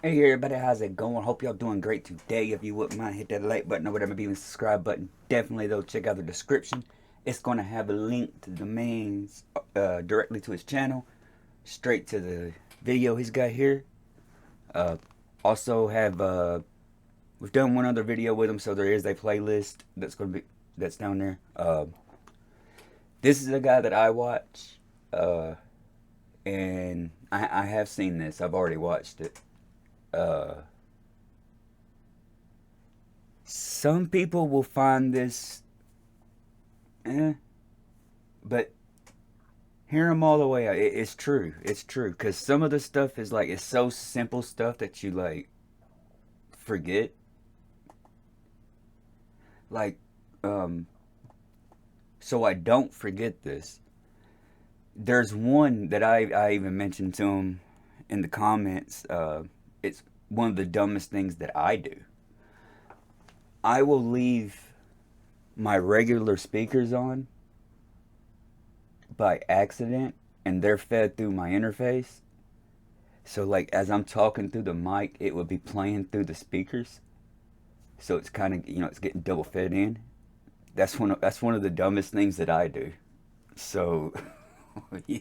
Hey everybody, how's it going? Hope y'all doing great today. If you wouldn't mind, hit that like button or whatever, be the subscribe button. Definitely though, check out the description. It's gonna have a link to the man's directly to his channel, straight to the video he's got here. Uh, also have we've done one other video with him, so there is a playlist that's down there. This is a guy that I watch, and I have seen this. I've already watched it. Some people will find this, but hear them all the way out. It's true. It's true. Because some of the stuff is like, it's so simple stuff that you like forget. Like, so I don't forget this. There's one that I even mentioned to him in the comments. It's one of the dumbest things that I do. I will leave my regular speakers on by accident, and they're fed through my interface. So like as I'm talking through the mic, it would be playing through the speakers. So it's kind of, it's getting double fed in. That's one of the dumbest things that I do. So yeah.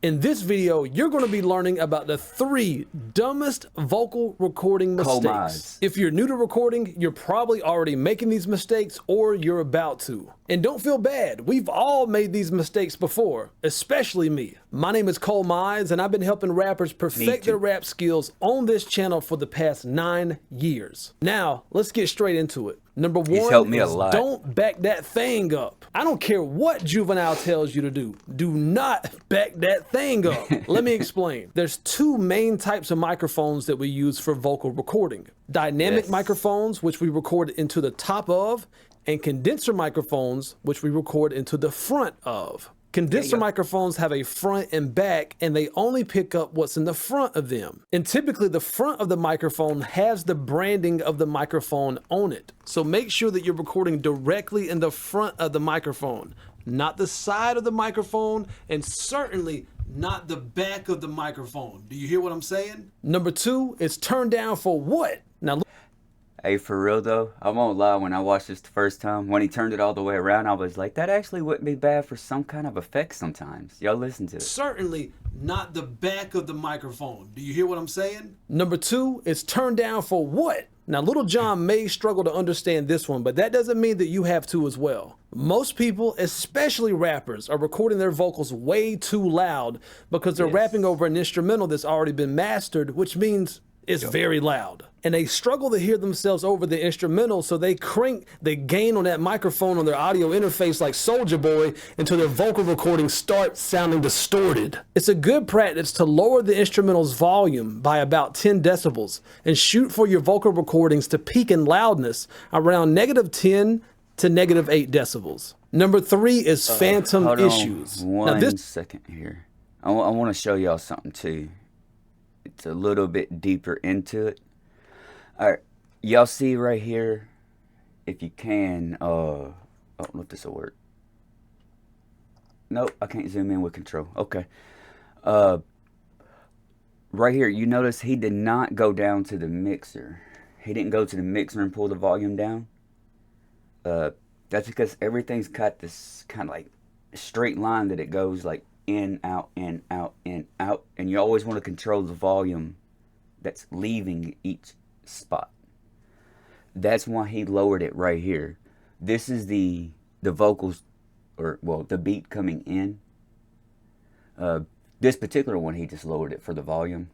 In this video, you're going to be learning about the 3 dumbest vocal recording mistakes. ColeMize. If you're new to recording, you're probably already making these mistakes or you're about to. And don't feel bad, we've all made these mistakes before, especially me. My name is ColeMize, and I've been helping rappers perfect their rap skills on this channel for the past 9 years. Now, let's get straight into it. Number one is don't back that thing up. I don't care what Juvenile tells you to do. Do not back that thing up. Let me explain. There's 2 main types of microphones that we use for vocal recording. Dynamic microphones, which we record into the top of, and condenser microphones, which we record into the front of. Condenser microphones have a front and back, and they only pick up what's in the front of them. And typically the front of the microphone has the branding of the microphone on it. So make sure that you're recording directly in the front of the microphone, not the side of the microphone, and certainly not the back of the microphone. Do you hear what I'm saying? Number 2 is turn down for what? Now, hey, for real though, I won't lie, when I watched this the first time, when he turned it all the way around, I was like, that actually wouldn't be bad for some kind of effect sometimes. Y'all listen to it. Certainly not the back of the microphone. Do you hear what I'm saying? Number 2 is turn down for what? Now, Little John may struggle to understand this one, but that doesn't mean that you have to as well. Most people, especially rappers, are recording their vocals way too loud because they're rapping over an instrumental that's already been mastered, which means it's very loud. And they struggle to hear themselves over the instrumental, so they gain on that microphone on their audio interface like Soulja Boy until their vocal recordings start sounding distorted. It's a good practice to lower the instrumental's volume by about 10 decibels and shoot for your vocal recordings to peak in loudness around -10 to -8 decibels. Number 3 is phantom issues. One second here. I want to show y'all something too. It's a little bit deeper into it. All right, y'all see right here, if you can, I don't know if this will work. Nope, I can't zoom in with control. Okay. Right here, you notice he did not go down to the mixer. He didn't go to the mixer and pull the volume down. That's because everything's got this kind of like straight line that it goes like in, out, in, out, in, out. And you always want to control the volume that's leaving each spot. That's why he lowered it right here. This is the vocals, or well, the beat coming in. This particular one, he just lowered it for the volume.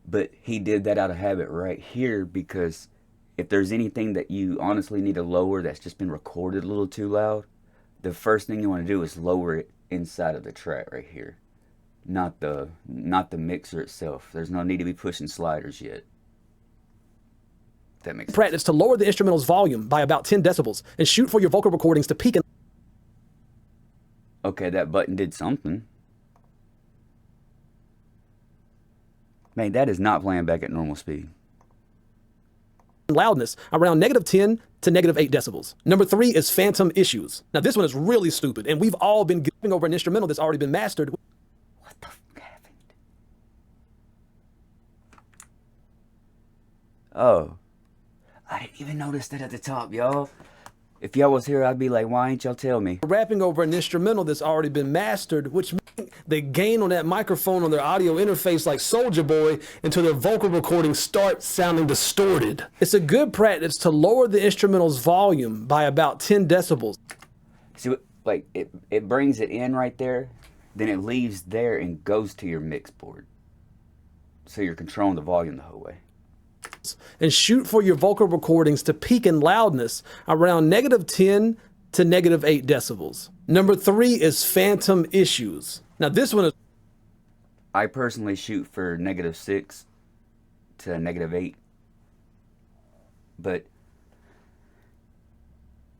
But he did that out of habit right here because if there's anything that you honestly need to lower that's just been recorded a little too loud, the first thing you want to do is lower it inside of the track right here. Not the mixer itself. There's no need to be pushing sliders yet. That makes practice to lower the instrumental's volume by about 10 decibels and shoot for your vocal recordings to peak in. Okay, that button did something. Man, that is not playing back at normal speed. Loudness around -10 to -8 decibels. Number 3 is phantom issues. Now this one is really stupid, and we've all been giving over an instrumental that's already been mastered. What the f happened? Oh, I didn't even notice that at the top, y'all. If y'all was here, I'd be like, why ain't y'all tell me? Rapping over an instrumental that's already been mastered, which means they gain on that microphone on their audio interface like Soulja Boy until their vocal recordings start sounding distorted. It's a good practice to lower the instrumental's volume by about 10 decibels. See, like, it brings it in right there, then it leaves there and goes to your mix board. So you're controlling the volume the whole way. And shoot for your vocal recordings to peak in loudness around -10 to -8 decibels. Number 3 is phantom issues. Now this one is... I personally shoot for -6 to -8. But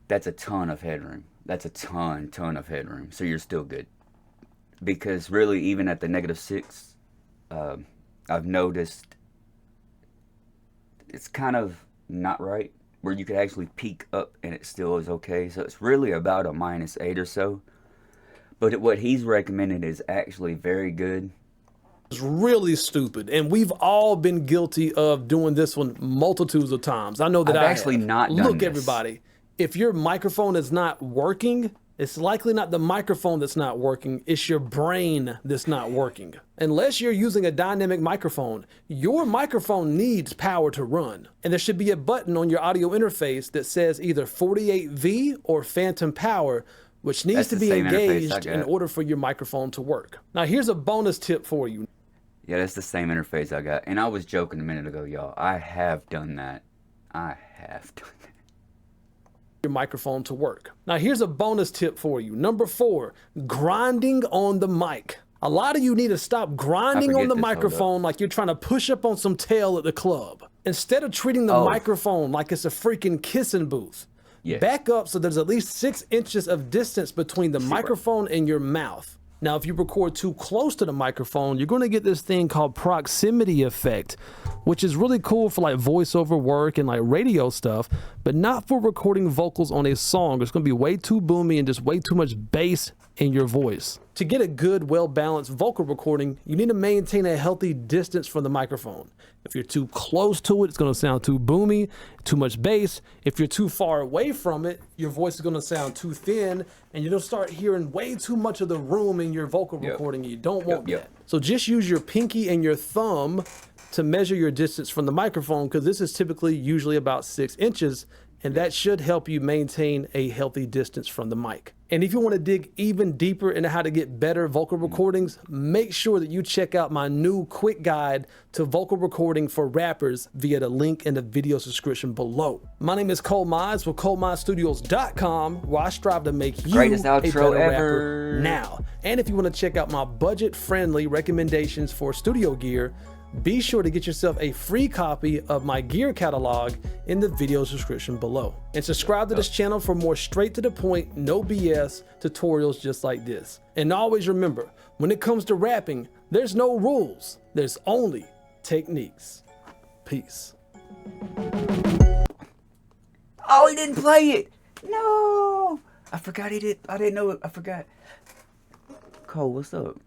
that's a ton of headroom. That's a ton of headroom. So you're still good. Because really, even at the -6, I've noticed it's kind of not right, where you could actually peak up and it still is okay. So it's really about a -8 or so. But what he's recommended is actually very good. It's really stupid, and we've all been guilty of doing this one multitudes of times. I know that I've actually not done Look, this. everybody, if your microphone is not working, it's likely not the microphone that's not working, it's your brain that's not working. Unless you're using a dynamic microphone, your microphone needs power to run. And there should be a button on your audio interface that says either 48V or phantom power, which needs to be engaged in order for your microphone to work. Now here's a bonus tip for you. Yeah, that's the same interface I got. And I was joking a minute ago, y'all. I have done that. I have done that. Your microphone to work. Now here's a bonus tip for you. Number 4, grinding on the mic. A lot of you need to stop grinding on the microphone like you're trying to push up on some tail at the club. Instead of treating the microphone like it's a freaking kissing booth, back up so there's at least 6 inches of distance between the microphone and your mouth. Now, if you record too close to the microphone, you're going to get this thing called proximity effect, which is really cool for like voiceover work and like radio stuff, but not for recording vocals on a song. It's going to be way too boomy and just way too much bass in your voice. To get a good, well-balanced vocal recording, you need to maintain a healthy distance from the microphone. If you're too close to it, it's going to sound too boomy, too much bass. If you're too far away from it, your voice is going to sound too thin, and you'll start hearing way too much of the room in your vocal recording. You don't want that. So just use your pinky and your thumb to measure your distance from the microphone, because this is typically usually about 6 inches, and that should help you maintain a healthy distance from the mic. And if you want to dig even deeper into how to get better vocal recordings, make sure that you check out my new quick guide to vocal recording for rappers via the link in the video description below. My name is ColeMize with ColeMizeStudios.com, where I strive to make you greatest outro a better ever rapper now. And if you want to check out my budget-friendly recommendations for studio gear, be sure to get yourself a free copy of my gear catalog in the video description below. And subscribe to this channel for more straight to the point, no BS tutorials just like this. And always remember, when it comes to rapping, there's no rules, there's only techniques. Peace. Oh, he didn't play it. No, I forgot he did. I didn't know it. I forgot. Cole, what's up?